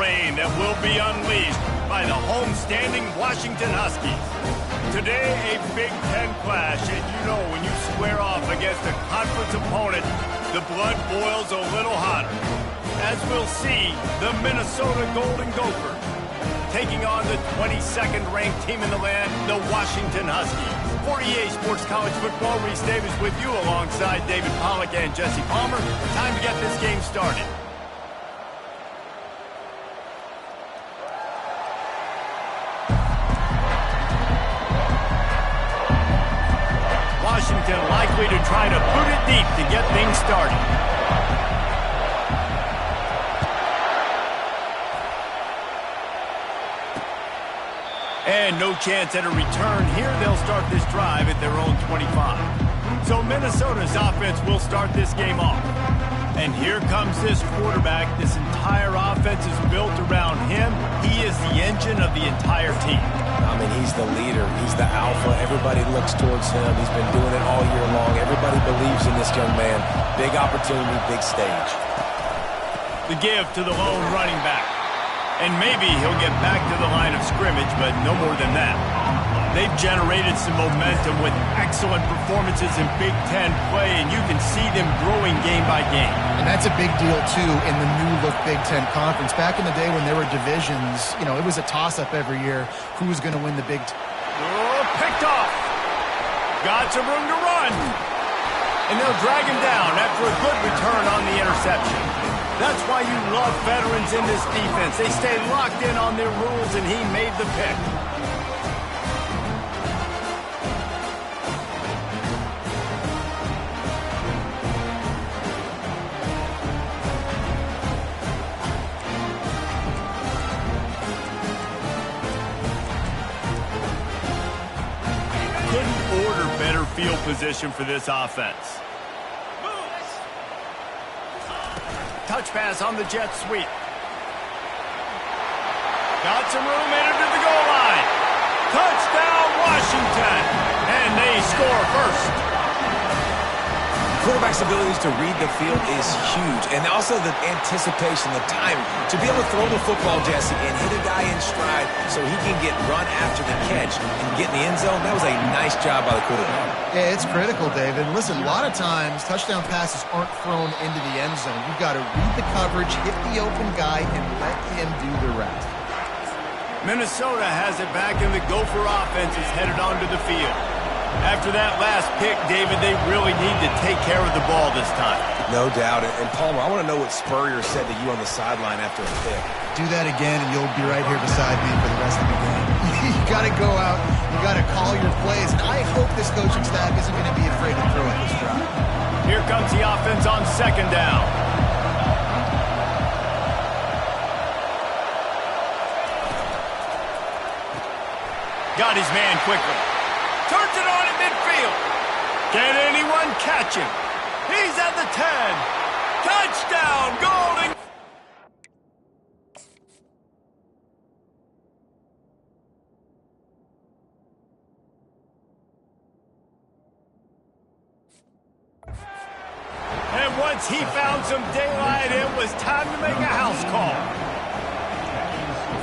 rain that will be unleashed by the home-standing Washington Huskies. Today, a Big Ten clash, and you know when you square off against a conference opponent, the blood boils a little hotter. As we'll see, the Minnesota Golden Gophers taking on the 22nd ranked team in the land, the Washington Huskies. For EA Sports College Football, Reese Davis with you alongside David Pollack and Jesse Palmer. Time to get this game started. Washington likely to try to boot it deep to get things started. And no chance at a return here. They'll start this drive at their own 25. So Minnesota's offense will start this game off. And here comes this quarterback. This entire offense is built around him. He is the engine of the entire team. I mean, he's the leader. He's the alpha. Everybody looks towards him. He's been doing it all year long. Everybody believes in this young man. Big opportunity, big stage. The give to the lone running back. And maybe he'll get back to the line of scrimmage, but no more than that. They've generated some momentum with excellent performances in Big Ten play, and you can see them growing game by game. And that's a big deal, too, in the new-look Big Ten Conference. Back in the day when there were divisions, you know, it was a toss-up every year who was going to win the Big Ten. Oh, picked off. Got some room to run. And they'll drag him down after a good return on the interception. That's why you love veterans in this defense. They stay locked in on their rules, and he made the pick. Couldn't order better field position for this offense. Touch pass on the jet sweep. Got some room, entered to the goal line. Touchdown, Washington. And they score first. Quarterback's abilities to read the field is huge. And also the anticipation, the time. To be able to throw the football, Jesse, and hit a guy in stride so he can get run after the catch and get in the end zone, that was a nice job by the quarterback. Yeah, it's critical, David. Listen, a lot of times touchdown passes aren't thrown into the end zone. You've got to read the coverage, hit the open guy, and let him do the rest. Minnesota has it back, and the Gopher offense is headed onto the field. After that last pick, David, they really need to take care of the ball this time. No doubt. And Palmer, I want to know what Spurrier said to you on the sideline after a pick. Do that again, and you'll be right here beside me for the rest of the game. You got to go out. You got to call your plays. And I hope this coaching staff isn't going to be afraid to throw at this drive. Here comes the offense on second down. Got his man quickly. Turns it on in midfield. Can anyone catch him? He's at the 10. Touchdown, Golden. And once he found some daylight, it was time to make a house call.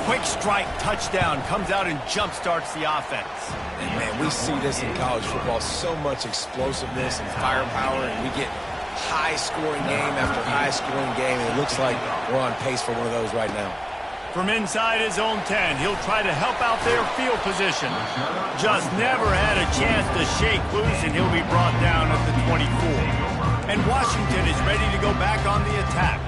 Quick strike touchdown comes out and jump-starts the offense. And man, we see this in college football, so much explosiveness and firepower, and we get high-scoring game after high-scoring game, and it looks like we're on pace for one of those right now. From inside his own 10, he'll try to help out their field position. Just never had a chance to shake loose, and he'll be brought down at the 24. And Washington is ready to go back on the attack.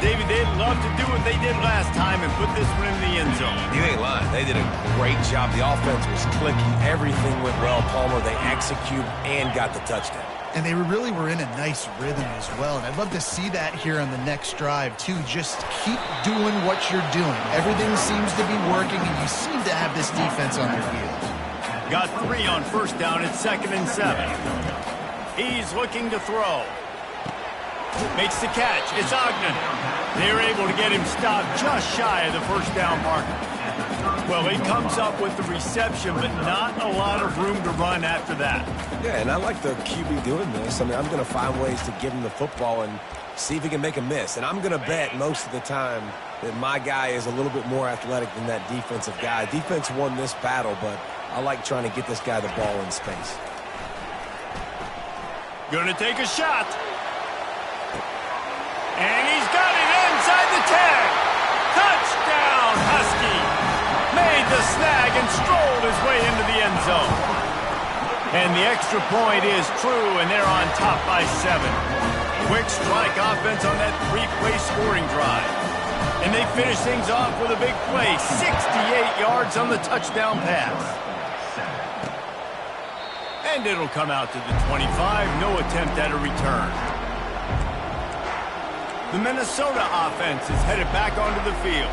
David, they'd love to do what they did last time and put this one in the end zone. You ain't lying. They did a great job. The offense was clicking. Everything went well, Palmer. They executed and got the touchdown. And they really were in a nice rhythm as well. And I'd love to see that here on the next drive, too. Just keep doing what you're doing. Everything seems to be working, and you seem to have this defense on their heels. Got 3 on first down at 2nd and 7. He's looking to throw. Makes the catch. It's Ogden. They're able to get him stopped just shy of the first down marker. Well, he comes up with the reception, but not a lot of room to run after that. Yeah, and I like the QB doing this. I mean, I'm going to find ways to give him the football and see if he can make a miss. And I'm going to bet most of the time that my guy is a little bit more athletic than that defensive guy. Defense won this battle, but I like trying to get this guy the ball in space. Gonna take a shot. And he's got it inside the 10. Touchdown, Husky. Made the snag and strolled his way into the end zone. And the extra point is true, and they're on top by 7. Quick strike offense on that 3-play scoring drive. And they finish things off with a big play, 68 yards on the touchdown pass. And it'll come out to the 25, no attempt at a return. The Minnesota offense is headed back onto the field.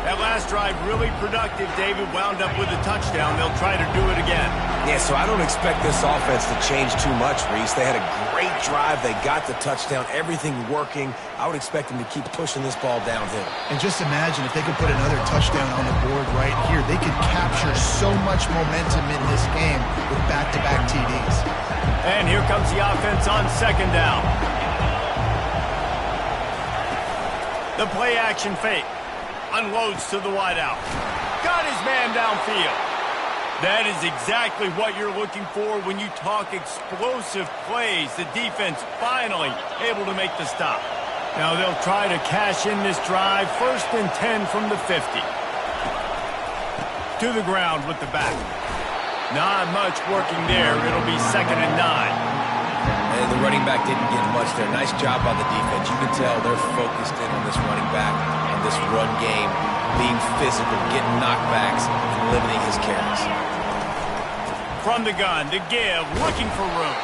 That last drive really productive. David wound up with a touchdown. They'll try to do it again. Yeah, so I don't expect this offense to change too much, Reese. They had a great drive. They got the touchdown. Everything working. I would expect them to keep pushing this ball downhill. And just imagine if they could put another touchdown on the board right here. They could capture so much momentum in this game with back-to-back TDs. And here comes the offense on second down. The play-action fake. Unloads to the wideout. Got his man downfield. That is exactly what you're looking for when you talk explosive plays. The defense finally able to make the stop. Now they'll try to cash in this drive. 1st and 10 from the 50. To the ground with the back. Not much working there. It'll be 2nd and 9. And the running back didn't get much there. Nice job by the defense. You can tell they're focused in on this running back, on this run game, being physical, getting knockbacks, and limiting his carries. From the gun, to give, looking for room.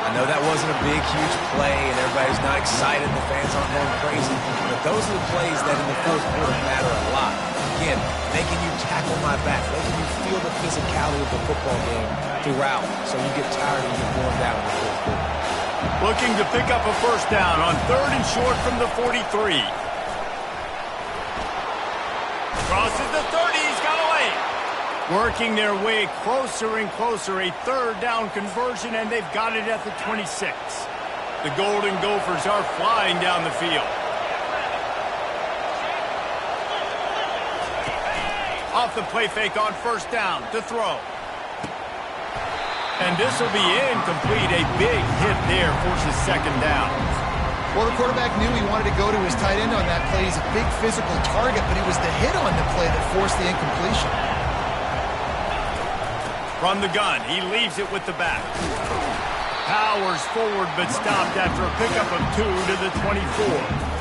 I know that wasn't a big, huge play, and everybody's not excited. The fans aren't going crazy. But those are the plays that in the fourth quarter matter a lot. Again, making you tackle my back, making you feel the physicality of the football game throughout, so you get tired and you're worn down in the fourth quarter. Looking to pick up a 1st down on 3rd and short from the 43. Crosses the 30, he's got away. Working their way closer and closer, a 3rd down conversion, and they've got it at the 26. The Golden Gophers are flying down the field. Off the play fake on 1st down to throw. And this will be incomplete. A big hit there forces 2nd down. Well, the quarterback knew he wanted to go to his tight end on that play. He's a big physical target, but it was the hit on the play that forced the incompletion. From the gun, he leaves it with the back. Powers forward, but stopped after a pickup of 2 to the 24.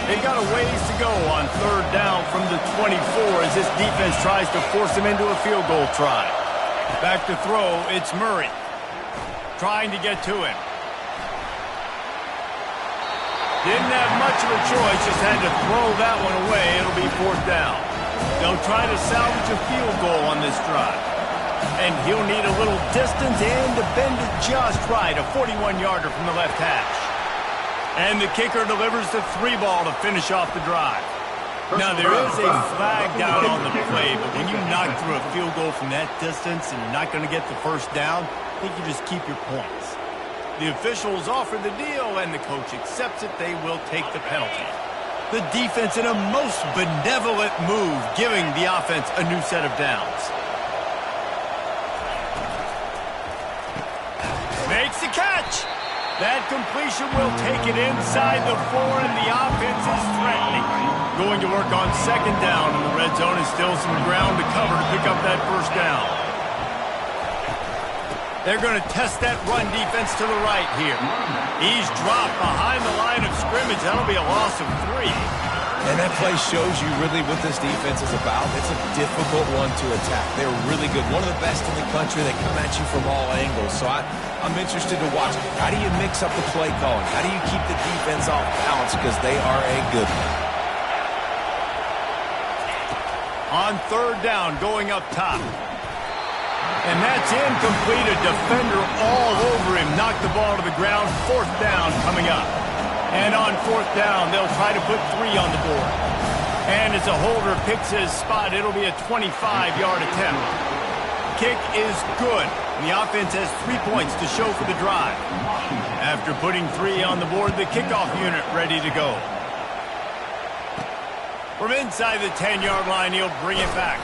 They've got a ways to go on 3rd down from the 24 as this defense tries to force them into a field goal try. Back to throw, it's Murray. Trying to get to him. Didn't have much of a choice, just had to throw that one away. It'll be 4th down. They'll try to salvage a field goal on this drive. And he'll need a little distance and to bend it just right. A 41-yarder from the left hash. And the kicker delivers the 3 ball to finish off the drive. Now, there is a flag down on the play, but when you knock through a field goal from that distance and you're not going to get the 1st down, I think you just keep your points. The officials offer the deal, and the coach accepts it. They will take the penalty. The defense in a most benevolent move, giving the offense a new set of downs. Makes the catch. That completion will take it inside the 4, and the offense is threatening. Going to work on 2nd down, and the red zone is still some ground to cover to pick up that 1st down. They're going to test that run defense to the right here. He's dropped behind the line of scrimmage. That'll be a loss of 3. And that play shows you really what this defense is about. It's a difficult one to attack. They're really good. One of the best in the country. They come at you from all angles. So I'm interested to watch. How do you mix up the play calling? How do you keep the defense off balance? Because they are a good one. On 3rd down, going up top. And that's incomplete. A defender all over him. Knocked the ball to the ground. 4th down coming up. And on 4th down, they'll try to put 3 on the board. And as a holder picks his spot, it'll be a 25-yard attempt. kick is good. The offense has 3 points to show for the drive. After putting 3 on the board, the kickoff unit ready to go. From inside the 10-yard line, he'll bring it back.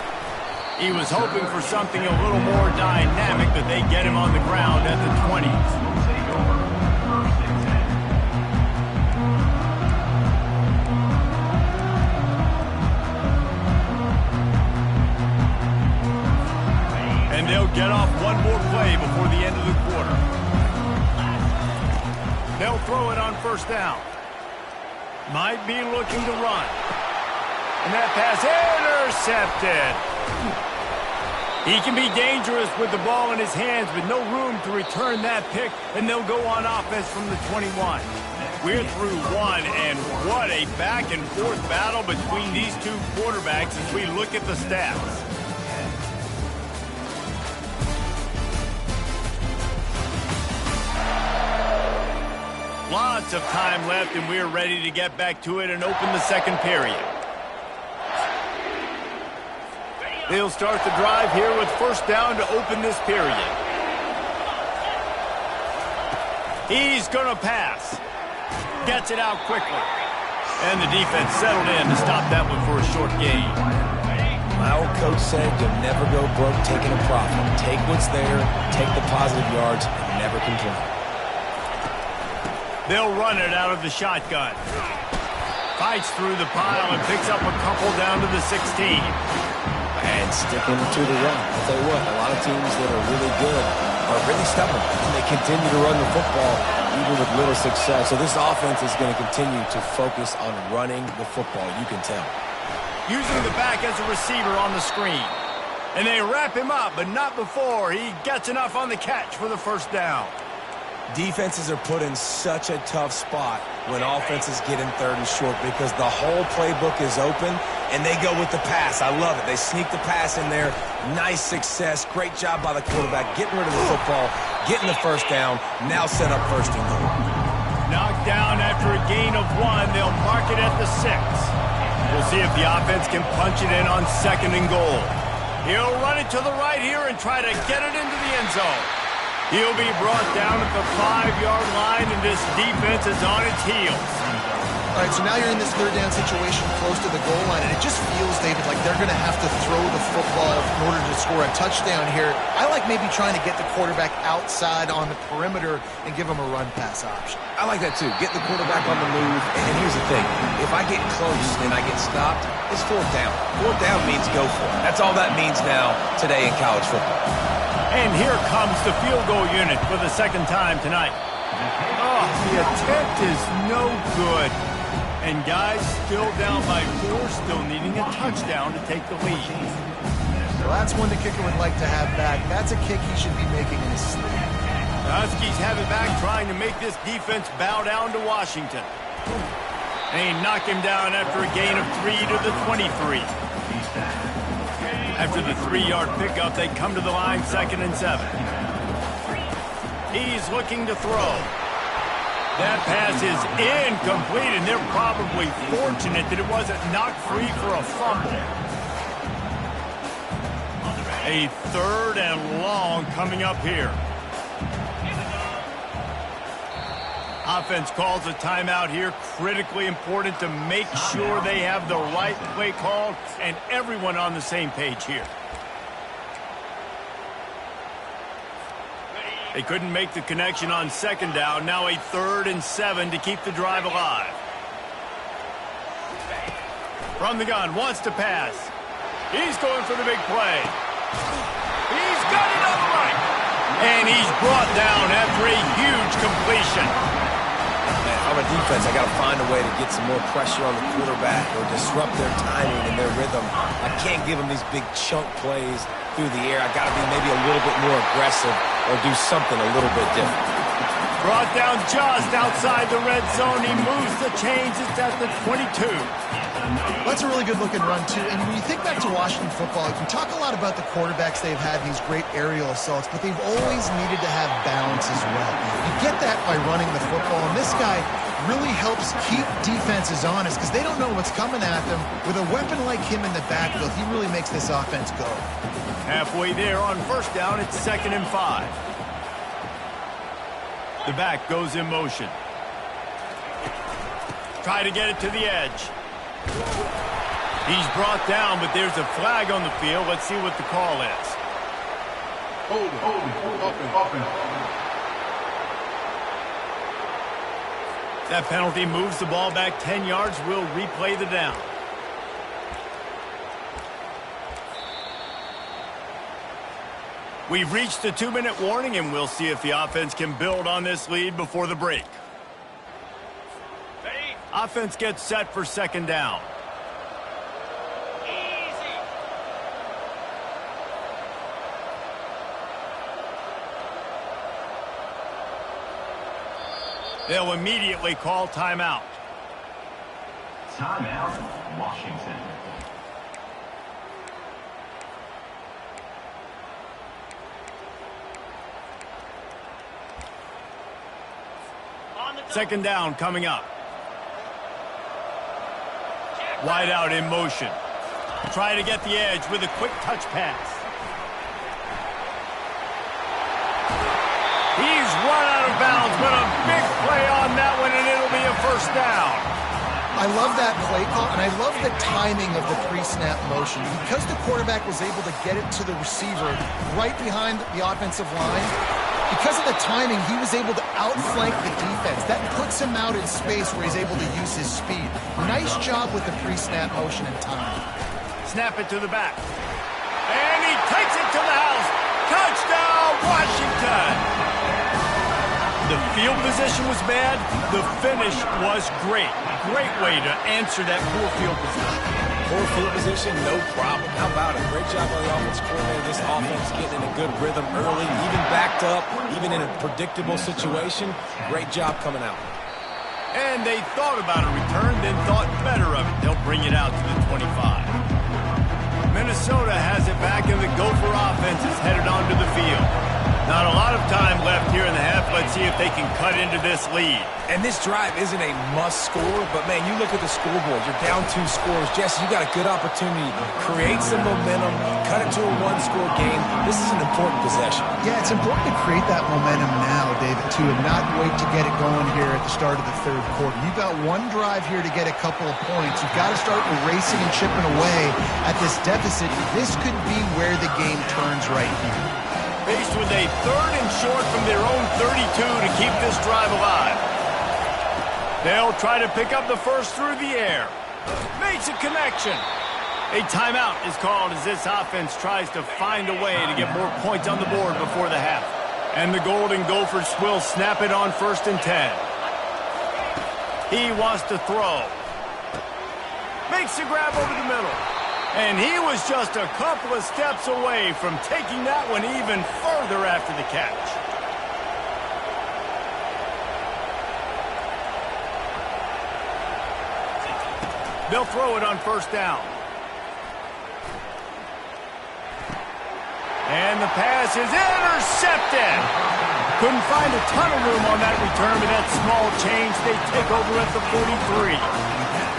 He was hoping for something a little more dynamic, but they get him on the ground at the 20s. And they'll get off one more play before the end of the quarter. They'll throw it on first down. Might be looking to run. And that pass intercepted. He can be dangerous with the ball in his hands, but no room to return that pick, and they'll go on offense from the 21. We're through one, and what a back-and-forth battle between these two quarterbacks as we look at the stats. Lots of time left, and we're ready to get back to it and open the second period. They'll start the drive here with first down to open this period. He's going to pass. Gets it out quickly. And the defense settled in to stop that one for a short gain. My old coach said you'll never go broke taking a profit. Take what's there, take the positive yards, and never complain. They'll run it out of the shotgun. Fights through the pile and picks up a couple down to the 16. And sticking to the run. I'll tell you what, a lot of teams that are really good are really stubborn. And they continue to run the football even with little success. So this offense is going to continue to focus on running the football, you can tell. Using the back as a receiver on the screen. And they wrap him up, but not before he gets enough on the catch for the first down. Defenses are put in such a tough spot when offenses get in third and short because the whole playbook is open and they go with the pass. I love it. They sneak the pass in there. Nice success. Great job by the quarterback getting rid of the football, getting the first down. Now set up first and goal. Knocked down after a gain of 1. They'll mark it at the 6. We'll see if the offense can punch it in on second and goal. He'll run it to the right here and try to get it into the end zone. He'll be brought down at the 5-yard line, and this defense is on its heels. All right, so now you're in this third down situation close to the goal line, and it just feels, David, like they're going to have to throw the football in order to score a touchdown here. I like maybe trying to get the quarterback outside on the perimeter and give him a run-pass option. I like that, too. Get the quarterback on the move. And here's the thing. If I get close and I get stopped, it's fourth down. Fourth down means go for it. That's all that means now today in college football. And here comes the field goal unit for the second time tonight. Oh, the attempt is no good. And guys still down by 4, still needing a touchdown to take the lead. Well, that's one the kicker would like to have back. That's a kick he should be making in his sleep. The Huskies have it back, trying to make this defense bow down to Washington. They knock him down after a gain of 3 to the 23. After the 3-yard pickup, they come to the line, 2nd and 7. He's looking to throw. That pass is incomplete, and they're probably fortunate that it wasn't knocked free for a fumble. A 3rd and long coming up here. Offense calls a timeout here. Critically important to make sure they have the right play called and everyone on the same page here. They couldn't make the connection on 2nd down. Now a 3rd and 7 to keep the drive alive. From the gun, wants to pass. He's going for the big play. He's got it on the right. And he's brought down after a huge completion. On a defense, I got to find a way to get some more pressure on the quarterback or disrupt their timing and their rhythm. I can't give them these big chunk plays through the air. I got to be maybe a little bit more aggressive or do something a little bit different. Brought down just outside the red zone. He moves the chains. It's at the 22. That's a really good-looking run, too. And when you think back to Washington football, you can talk a lot about the quarterbacks they've had, these great aerial assaults, but they've always needed to have balance as well. You get that by running the football, and this guy really helps keep defenses honest because they don't know what's coming at them. With a weapon like him in the backfield, he really makes this offense go. Halfway there on first down, it's 2nd and 5. The back goes in motion. Try to get it to the edge. He's brought down, but there's a flag on the field. Let's see what the call is. Hold it. That penalty moves the ball back 10 yards. We'll replay the down. We've reached the 2-minute warning, and we'll see if the offense can build on this lead before the break. Offense gets set for 2nd down. They'll immediately call timeout. Timeout, Washington. Second down coming up. Wide out in motion. Try to get the edge with a quick touch pass. He's run out of bounds, but a big play on that one, and it'll be a first down. I love that play call, and I love the timing of the pre-snap motion. Because the quarterback was able to get it to the receiver right behind the offensive line, because of the timing, he was able to outflank the defense. That puts him out in space where he's able to use his speed. Nice job with the pre-snap motion and timing. Snap it to the back. And he takes it to the house. Touchdown, Washington! The field position was bad. The finish was great. Great way to answer that poor field position. Poor field position, no problem. How about it? Great job on the offense coordinator. This offense getting in a good rhythm early, even backed up, even in a predictable situation. Great job coming out. And they thought about a return, then thought better of it. They'll bring it out to the 25. Minnesota has it back, and the Gopher offense is headed onto the field. Not a lot of time left here in the half. Let's see if they can cut into this lead. And this drive isn't a must score, but man, you look at the scoreboard. You're down 2 scores. Jesse, you got a good opportunity to create some momentum, cut it to a 1-score game. This is an important possession. Yeah, it's important to create that momentum now, David, too, and not wait to get it going here at the start of the 3rd quarter. You've got one drive here to get a couple of points. You've got to start erasing and chipping away at this deficit. This could be where the game turns right here. Faced with a 3rd and short from their own 32 to keep this drive alive. They'll try to pick up the first through the air. Makes a connection. A timeout is called as this offense tries to find a way to get more points on the board before the half. And the Golden Gophers will snap it on 1st and 10. He wants to throw. Makes a grab over the middle. And he was just a couple of steps away from taking that one even further after the catch. They'll throw it on 1st down. And the pass is intercepted. Couldn't find a ton of room on that return, but that small change, they take over at the 43.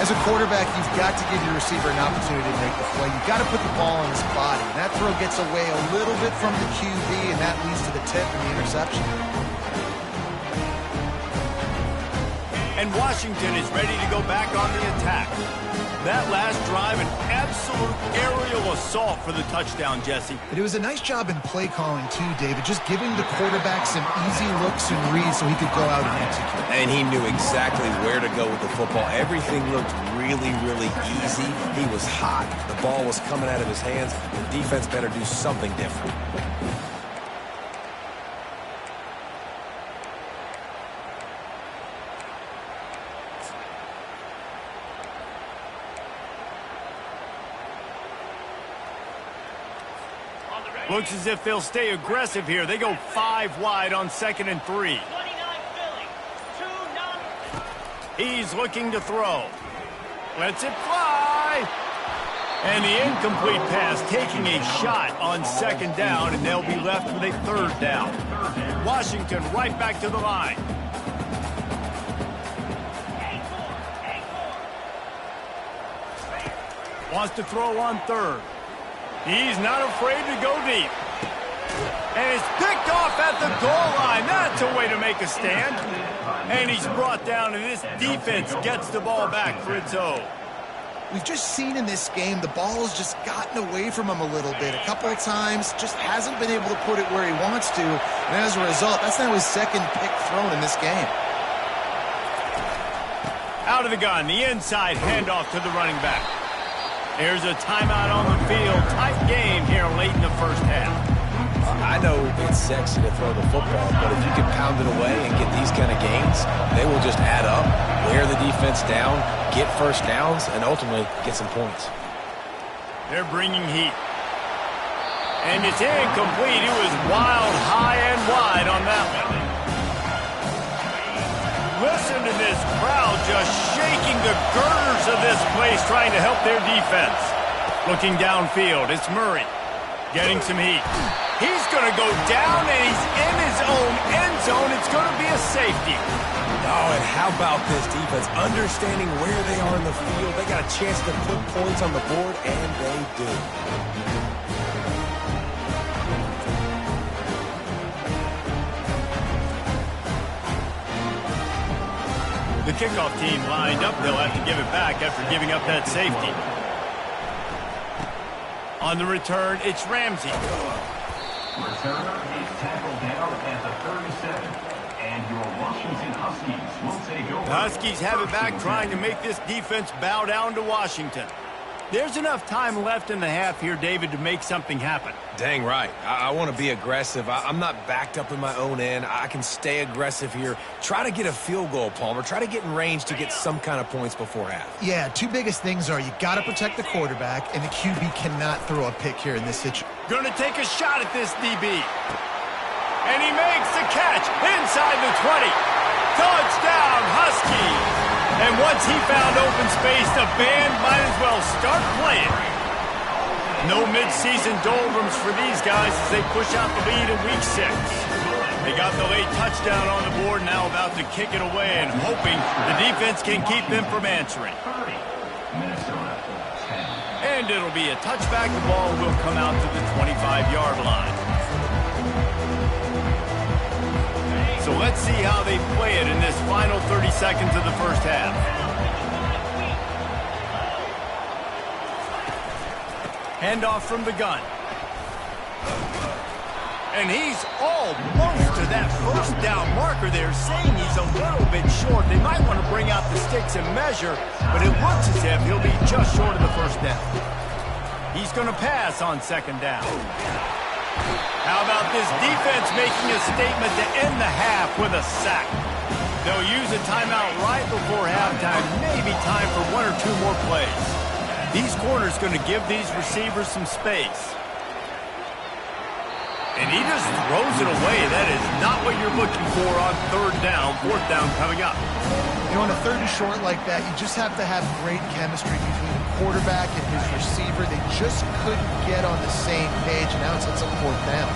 As a quarterback, you've got to give your receiver an opportunity to make the play. You've got to put the ball on his body. And that throw gets away a little bit from the QB, and that leads to the tip and the interception. And Washington is ready to go back on the attack. That last drive, an absolute aerial assault for the touchdown, Jesse. But it was a nice job in play calling, too, David, just giving the quarterback some easy looks and reads so he could go out and execute. And he knew exactly where to go with the football. Everything looked really, really easy. He was hot. The ball was coming out of his hands. The defense better do something different. Looks as if they'll stay aggressive here. They go 5 wide on 2nd and 3. He's looking to throw. Lets it fly. And the incomplete pass taking a shot on 2nd down, and they'll be left with a 3rd down. Washington right back to the line. Wants to throw on 3rd. He's not afraid to go deep. And it's picked off at the goal line. That's a way to make a stand. And he's brought down, and this defense gets the ball back for its own. We've just seen in this game the ball has just gotten away from him a little bit. A couple of times, just hasn't been able to put it where he wants to. And as a result, that's now his second pick thrown in this game. Out of the gun, the inside handoff to the running back. There's a timeout on the field. Tight game here late in the first half. I know it's sexy to throw the football, but if you can pound it away and get these kind of gains, they will just add up, wear the defense down, get first downs, and ultimately get some points. They're bringing heat. And it's incomplete. It was wild, high and wide on that one. Listen to this crowd just shaking the girders of this place, trying to help their defense. Looking downfield, it's Murray getting some heat. He's going to go down, and he's in his own end zone. It's going to be a safety. Oh, and how about this defense? Understanding where they are in the field. They got a chance to put points on the board, and they do. The kickoff team lined up. They'll have to give it back after giving up that safety. On the return, it's Ramsey. Returner is tackled down at the 37. And your Washington Huskies will take over. The Huskies have it back, trying to make this defense bow down to Washington. There's enough time left in the half here, David, to make something happen. Dang right. I want to be aggressive. I'm not backed up in my own end. I can stay aggressive here. Try to get a field goal, Palmer. Try to get in range to get some kind of points before half. Yeah, two biggest things are you got to protect the quarterback, and the QB cannot throw a pick here in this situation. Going to take a shot at this DB. And he makes the catch inside the 20. Touchdown, Huskies. And once he found open space, the band might as well start playing. No mid-season doldrums for these guys as they push out the lead in Week 6. They got the late touchdown on the board, now about to kick it away and hoping the defense can keep them from answering. And it'll be a touchback. The ball will come out to the 25-yard line. So let's see how they play it in this final 30 seconds of the first half. Handoff from the gun. And he's almost to that first down marker there, saying he's a little bit short. They might want to bring out the sticks and measure, but it looks as if he'll be just short of the first down. He's going to pass on second down. How about this defense making a statement to end the half with a sack? They'll use a timeout right before halftime, maybe time for one or two more plays. These corners going to give these receivers some space. And he just throws it away. That is not what you're looking for on third down, fourth down coming up. You know, on a third and short like that, you just have to have great chemistry between the quarterback and his receiver. They just couldn't get on the same page. Now it's a fourth down.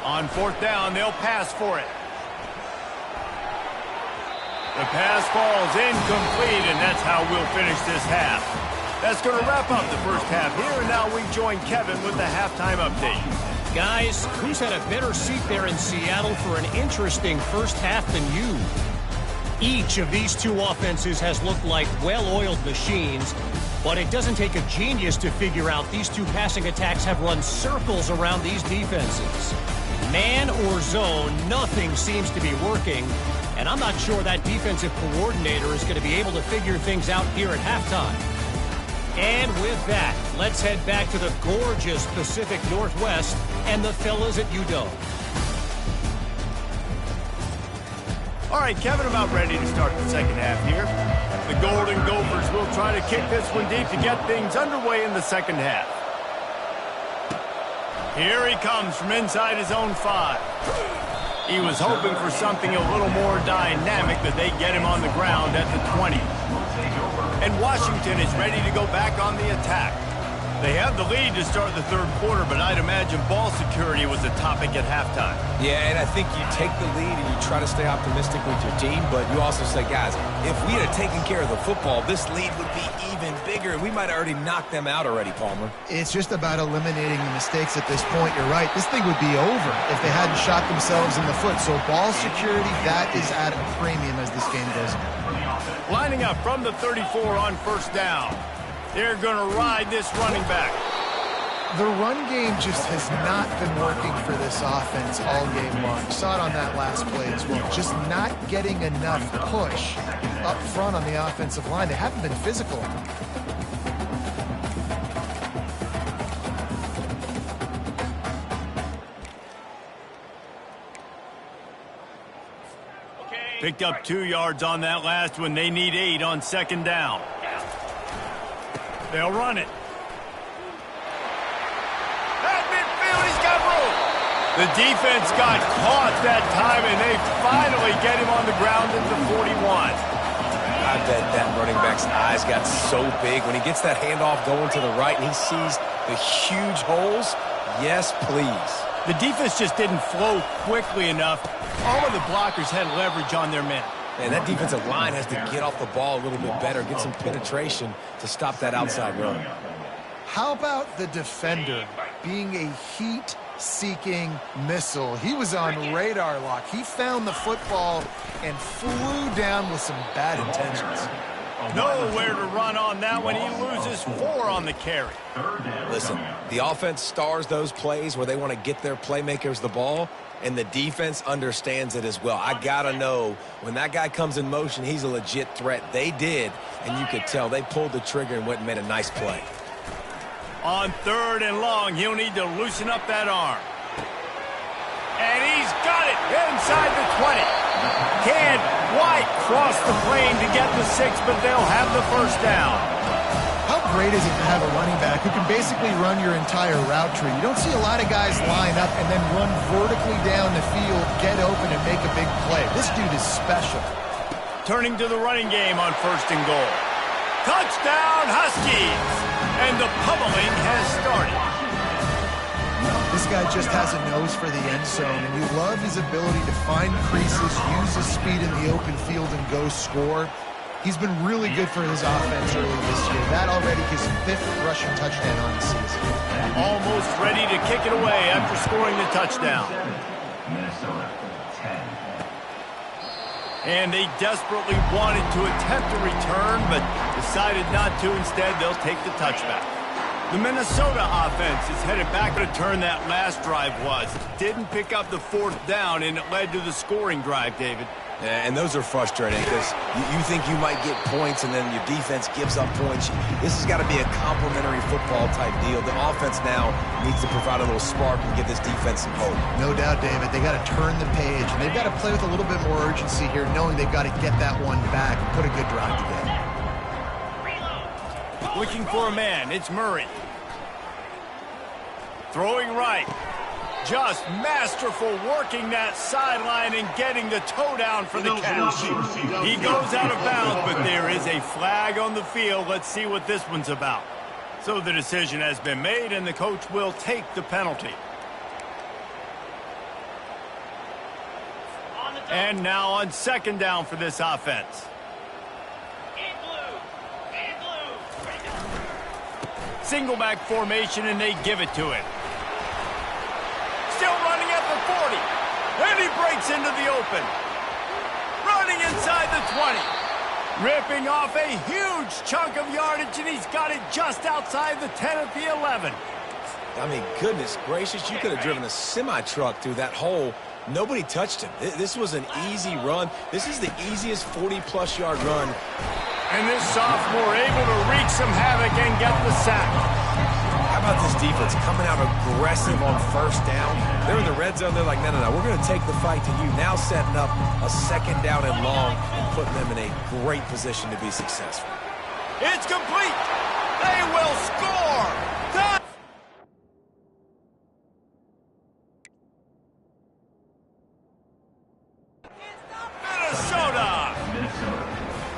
On fourth down, they'll pass for it. The pass falls incomplete, and that's how we'll finish this half. That's going to wrap up the first half here, and now we join Kevin with the halftime update. Guys, who's had a better seat there in Seattle for an interesting first half than you? Each of these two offenses has looked like well-oiled machines, but it doesn't take a genius to figure out these two passing attacks have run circles around these defenses. Man or zone, nothing seems to be working, and I'm not sure that defensive coordinator is going to be able to figure things out here at halftime. And with that, let's head back to the gorgeous Pacific Northwest and the fellas at UW. All right, Kevin, about ready to start the second half here. The Golden Gophers will try to kick this one deep to get things underway in the second half. Here he comes from inside his own 5. He was hoping for something a little more dynamic, that they get him on the ground at the 20. And Washington is ready to go back on the attack. They have the lead to start the third quarter, but I'd imagine ball security was a topic at halftime. Yeah, and I think you take the lead and you try to stay optimistic with your team, but you also say, guys, if we had taken care of the football, this lead would be even bigger, and we might have already knocked them out already, Palmer. It's just about eliminating the mistakes at this point. You're right. This thing would be over if they hadn't shot themselves in the foot. So ball security, that is at a premium as this game goes on. Lining up from the 34 on first down. They're going to ride this running back. The run game just has not been working for this offense all game long. You saw it on that last play as well. Just not getting enough push up front on the offensive line. They haven't been physical. Picked up 2 yards on that last one. They need 8 on second down. They'll run it. At midfield, he's got room. The defense got caught that time, and they finally get him on the ground at the 41. I bet that running back's eyes got so big when he gets that handoff going to the right and he sees the huge holes. Yes, please. The defense just didn't flow quickly enough. All of the blockers had leverage on their men. And that defensive line has to get off the ball a little bit better, get some penetration to stop that outside run. How about the defender being a heat-seeking missile? He was on radar lock. He found the football and flew down with some bad intentions. Nowhere to run on that one. He loses 4 on the carry. Listen, the offense stars those plays where they want to get their playmakers the ball, and the defense understands it as well. I got to know when that guy comes in motion, he's a legit threat. They did, and you could tell they pulled the trigger and went and made a nice play. On third and long, he'll need to loosen up that arm. And he's got it inside the 20. Can't quite cross the plane to get the 6, but they'll have the first down. How great is it to have a running back who can basically run your entire route tree? You don't see a lot of guys line up and then run vertically down the field, get open, and make a big play. This dude is special. Turning to the running game on first and goal. Touchdown, Huskies! And the pummeling has started. This guy just has a nose for the end zone, and you love his ability to find creases, use his speed in the open field, and go score. He's been really good for his offense early this year. That already his 5th rushing touchdown on the season. Almost ready to kick it away after scoring the touchdown. Minnesota, 10. And they desperately wanted to attempt a return, but decided not to. Instead, they'll take the touchback. The Minnesota offense is headed back to turn that last drive was. Didn't pick up the 4th down, and it led to the scoring drive, David. Yeah, and those are frustrating because you think you might get points and then your defense gives up points. This has got to be a complementary football type deal. The offense now needs to provide a little spark and give this defense some hope. No doubt, David. They got to turn the page, and they've got to play with a little bit more urgency here, knowing they've got to get that one back and put a good drive together. Looking for a man. It's Murray. Throwing right. Just masterful working that sideline and getting the toe down for the catch. He goes out of bounds, but there is a flag on the field. Let's see what this one's about. So the decision has been made, and the coach will take the penalty. And now on second down for this offense. Single back formation, and they give it to him. Still running at the 40. And he breaks into the open. Running inside the 20. Ripping off a huge chunk of yardage, and he's got it just outside the 10 at the 11. I mean, goodness gracious, you could have driven a semi-truck through that hole. Nobody touched him. This was an easy run. This is the easiest 40-plus yard run. And this sophomore able to wreak some havoc and get the sack. How about this defense coming out aggressive on first down? They're in the red zone. They're like, no, we're going to take the fight to you. Now setting up a second down and long and putting them in a great position to be successful. It's complete. They will score. Minnesota.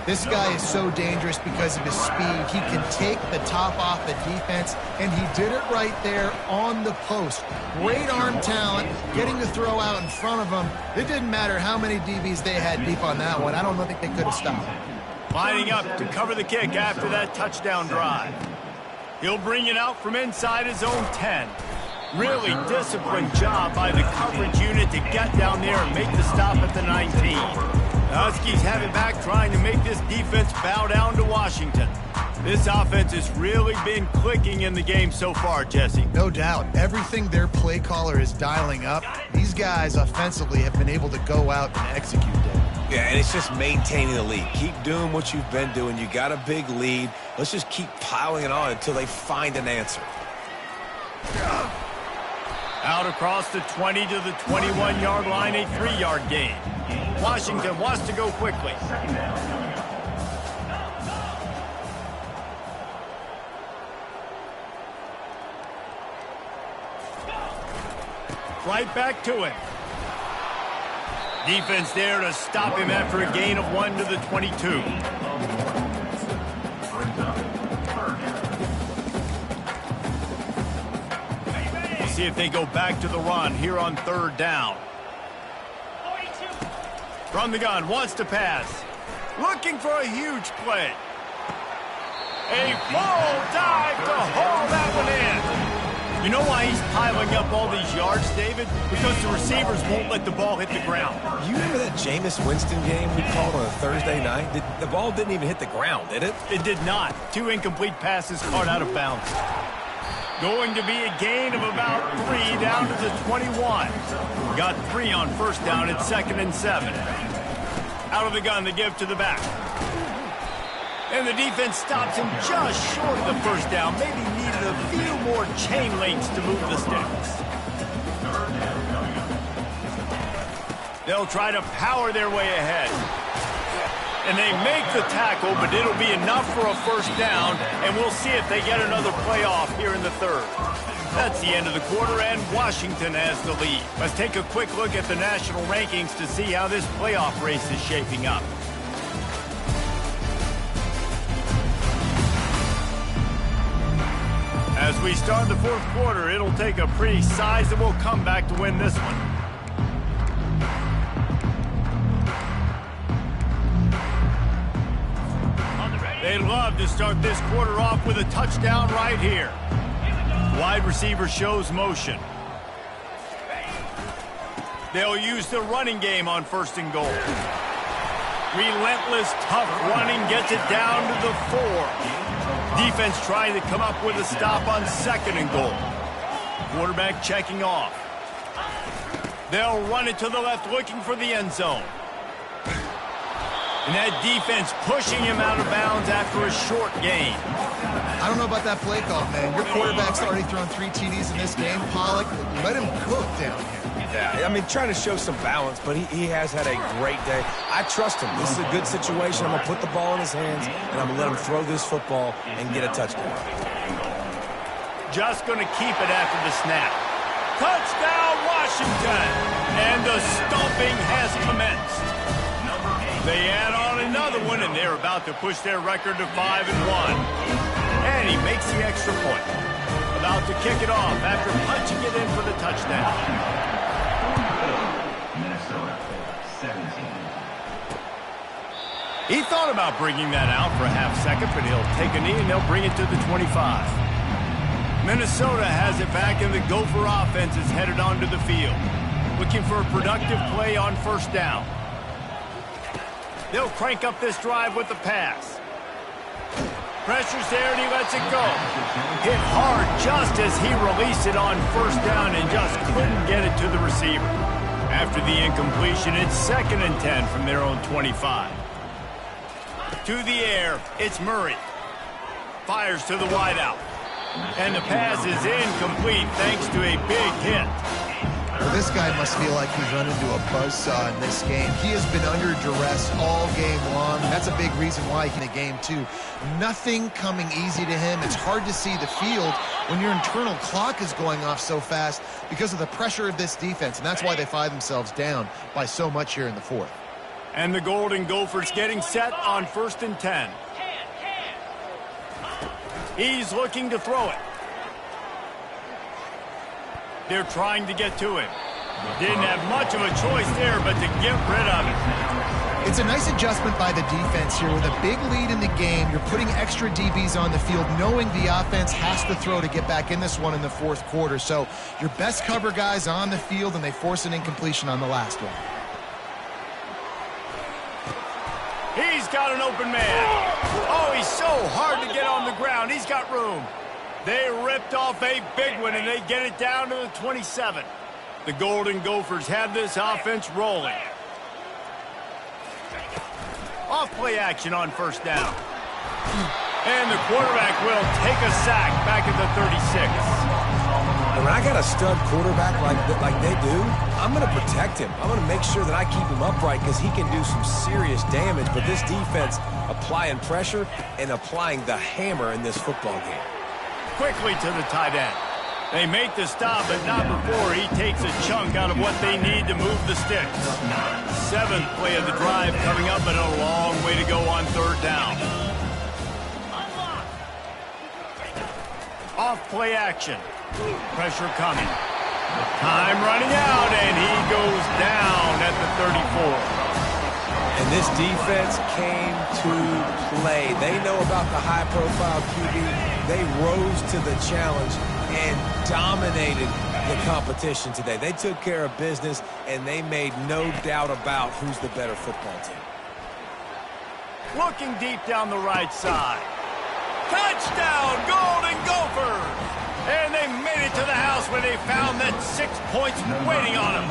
This guy is so dangerous because of his speed. He can take the top off the defense, and he did it right there on the post. Great arm talent, getting the throw out in front of him. It didn't matter how many DBs they had deep on that one. I don't think they could have stopped. Lining up to cover the kick after that touchdown drive. He'll bring it out from inside his own 10. Really disciplined job by the coverage unit to get down there and make the stop at the 19. The Huskies have it back, trying to make this defense bow down to Washington. This offense has really been clicking in the game so far, Jesse. No doubt. Everything their play caller is dialing up, these guys offensively have been able to go out and execute that. Yeah, and it's just maintaining the lead. Keep doing what you've been doing. You got a big lead. Let's just keep piling it on until they find an answer. Out across the 20 to the 21-yard line, a 3-yard gain. Washington wants to go quickly. Right back to him. Defense there to stop him after a gain of 1 to the 22. We'll see if they go back to the run here on 3rd down. From the gun, wants to pass. Looking for a huge play. A full dive to haul that one in. You know why he's piling up all these yards, David? Because the receivers won't let the ball hit the ground. You remember that Jameis Winston game we called on a Thursday night? The ball didn't even hit the ground, did it? It did not. 2 incomplete passes caught out of bounds. Going to be a gain of about 3 down to the 21. Got 3 on 1st down at 2nd and 7. Out of the gun, the give to the back. And the defense stops him just short of the 1st down. Maybe needed a few more chain links to move the sticks. They'll try to power their way ahead. And they make the tackle, but it'll be enough for a 1st down, and we'll see if they get another playoff here in the 3rd. That's the end of the quarter, and Washington has the lead. Let's take a quick look at the national rankings to see how this playoff race is shaping up. As we start the 4th quarter, it'll take a pretty sizable comeback to win this one. They'd love to start this quarter off with a touchdown right here. Wide receiver shows motion. They'll use the running game on 1st and goal. Relentless, tough running gets it down to the 4. Defense trying to come up with a stop on 2nd and goal. Quarterback checking off. They'll run it to the left, looking for the end zone. And that defense pushing him out of bounds after a short gain. I don't know about that play call, man. Your quarterback's already thrown 3 TDs in this game. Pollock, let him cook down here. Yeah, I mean, trying to show some balance, but he has had a great day. I trust him. This is a good situation. I'm going to put the ball in his hands, and I'm going to let him throw this football and get a touchdown. Just going to keep it after the snap. Touchdown, Washington! And the stomping has commenced. They add on another one, and they're about to push their record to 5-1. And he makes the extra point. About to kick it off after punching it in for the touchdown. Minnesota, 17. He thought about bringing that out for a half second, but he'll take a knee and they'll bring it to the 25. Minnesota has it back, and the Gopher offense is headed onto the field. Looking for a productive play on 1st down. They'll crank up this drive with the pass. Pressure's there, and he lets it go. Hit hard just as he released it on 1st down and just couldn't get it to the receiver. After the incompletion, it's 2nd and 10 from their own 25. To the air, it's Murray. Fires to the wideout. And the pass is incomplete thanks to a big hit. Well, this guy must feel like he's run into a buzzsaw in this game. He has been under duress all game long. That's a big reason why he's in the game, too. Nothing coming easy to him. It's hard to see the field when your internal clock is going off so fast because of the pressure of this defense, and that's why they find themselves down by so much here in the 4th. And the Golden Gophers getting set on 1st and 10. He's looking to throw it. They're trying to get to him. Didn't have much of a choice there, but to get rid of it. It's a nice adjustment by the defense here. With a big lead in the game, you're putting extra DBs on the field, knowing the offense has to throw to get back in this one in the 4th quarter. So your best cover guys on the field, and they force an incompletion on the last one. He's got an open man. Oh, he's so hard to get on the ground. He's got room. They ripped off a big one, and they get it down to the 27. The Golden Gophers have this offense rolling. Off-play action on 1st down. And the quarterback will take a sack back at the 36. And when I got a stud quarterback like they do, I'm going to protect him. I'm going to make sure that I keep him upright because he can do some serious damage. But this defense applying pressure and applying the hammer in this football game. Quickly to the tight end. They make the stop, but not before he takes a chunk out of what they need to move the sticks. 7th play of the drive coming up, but a long way to go on 3rd down. Off-play action. Pressure coming. Time running out, and he goes down at the 34. And this defense came to play. They know about the high-profile QB. They rose to the challenge and dominated the competition today. They took care of business, and they made no doubt about who's the better football team. Looking deep down the right side. Touchdown, Golden Gophers! And they made it to the house where they found that 6 points waiting on them.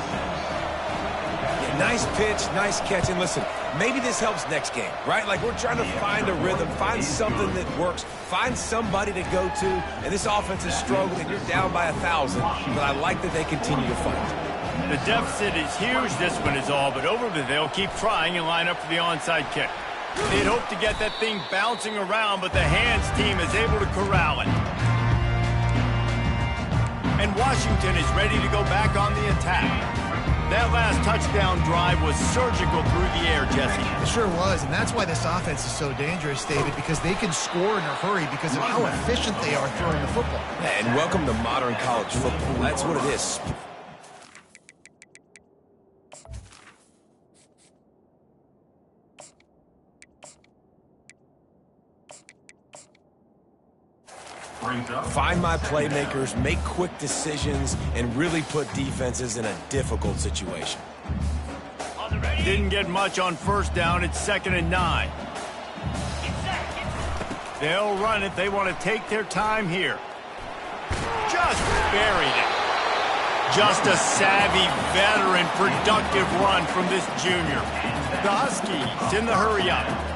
Yeah, nice pitch, nice catch. And listen, maybe this helps next game, right? Like we're trying to find a rhythm, find something that works, find somebody to go to. And this offense is struggling, and you're down by 1,000. But I like that they continue to fight. The deficit is huge, this one is all, but over there they'll keep trying and line up for the onside kick. They'd hope to get that thing bouncing around, but the hands team is able to corral it. And Washington is ready to go back on the attack. That last touchdown drive was surgical through the air, Jesse. It sure was, and that's why this offense is so dangerous, David, because they can score in a hurry because of how efficient they are throwing the football. Yeah, and welcome to modern college football. That's what it is. Find my playmakers, make quick decisions, and really put defenses in a difficult situation. Didn't get much on 1st down. It's 2nd and 9. They'll run it. They want to take their time here. Just buried it. Just a savvy, veteran, productive run from this junior. The Huskies in the hurry-up.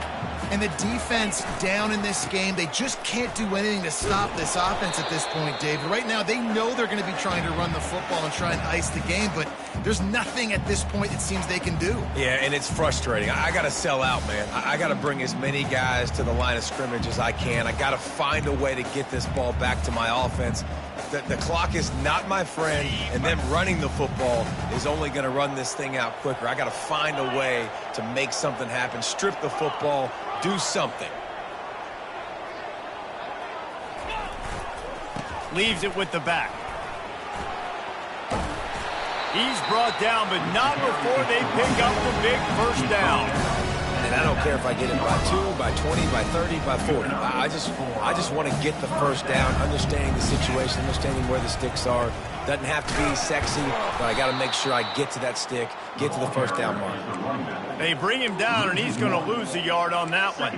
And the defense down in this game, they just can't do anything to stop this offense at this point, David. Right now, they know they're going to be trying to run the football and try and ice the game, but there's nothing at this point it seems they can do. Yeah, and it's frustrating. I got to sell out, man. I got to bring as many guys to the line of scrimmage as I can. I got to find a way to get this ball back to my offense. The clock is not my friend, and them running the football is only going to run this thing out quicker. I got to find a way to make something happen, strip the football, do something. Leaves it with the back. He's brought down, but not before they pick up the big 1st down. And I don't care if I get it by 2, by 20, by 30, by 40. I just want to get the 1st down, understanding the situation, understanding where the sticks are. Doesn't have to be sexy, but I got to make sure I get to that stick, get to the 1st down mark. They bring him down, and he's going to lose a yard on that one.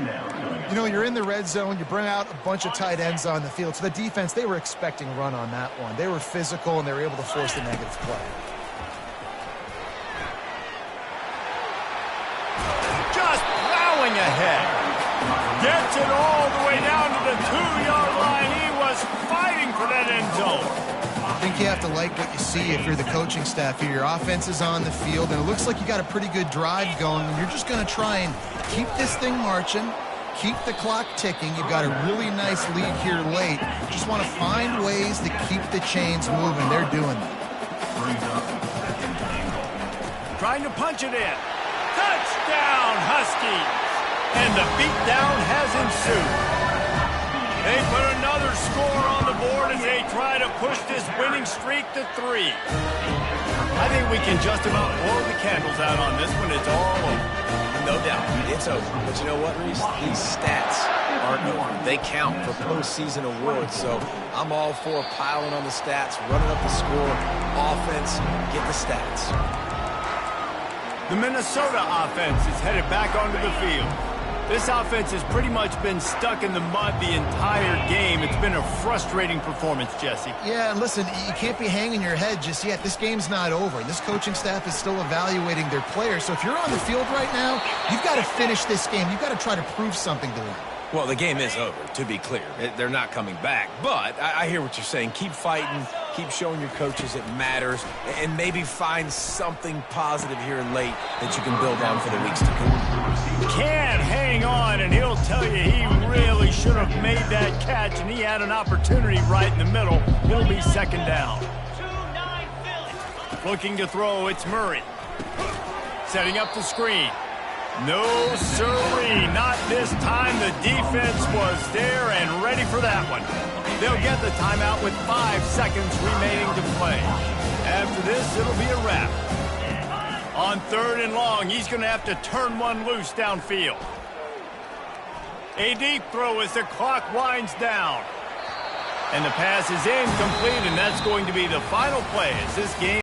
You know, you're in the red zone. You bring out a bunch of tight ends on the field. So the defense, they were expecting a run on that one. They were physical, and they were able to force the negative play. Just plowing ahead. Gets it all the way down to the 2-yard line. He was fighting for that end zone. I think you have to like what you see if you're the coaching staff here. Your offense is on the field, and it looks like you got a pretty good drive going. And you're just going to try and keep this thing marching, keep the clock ticking. You've got a really nice lead here late. Just want to find ways to keep the chains moving. They're doing that. Trying to punch it in. Touchdown, Huskies! And the beatdown has ensued. They put another score on the board as they try to push this winning streak to 3. I think we can just about blow the candles out on this one. It's all over. No doubt, it's over. But you know what, Reese? These stats aren't over. They count for postseason awards. So I'm all for piling on the stats, running up the score, offense, get the stats. The Minnesota offense is headed back onto the field. This offense has pretty much been stuck in the mud the entire game. It's been a frustrating performance, Jesse. Yeah, and listen, you can't be hanging your head just yet. This game's not over. This coaching staff is still evaluating their players. So if you're on the field right now, you've got to finish this game. You've got to try to prove something to them. Well, the game is over, to be clear. They're not coming back. But I hear what you're saying. Keep fighting. Keep showing your coaches it matters. And maybe find something positive here late that you can build on for the weeks to come. Can't hang on, and he'll tell you he really should have made that catch, and he had an opportunity right in the middle. It'll be second down. Looking to throw, it's Murray. Setting up the screen. No, sirree, not this time. The defense was there and ready for that one. They'll get the timeout with 5 seconds remaining to play. After this, it'll be a wrap. On 3rd and long, he's going to have to turn one loose downfield. A deep throw as the clock winds down. And the pass is incomplete, and that's going to be the final play as this game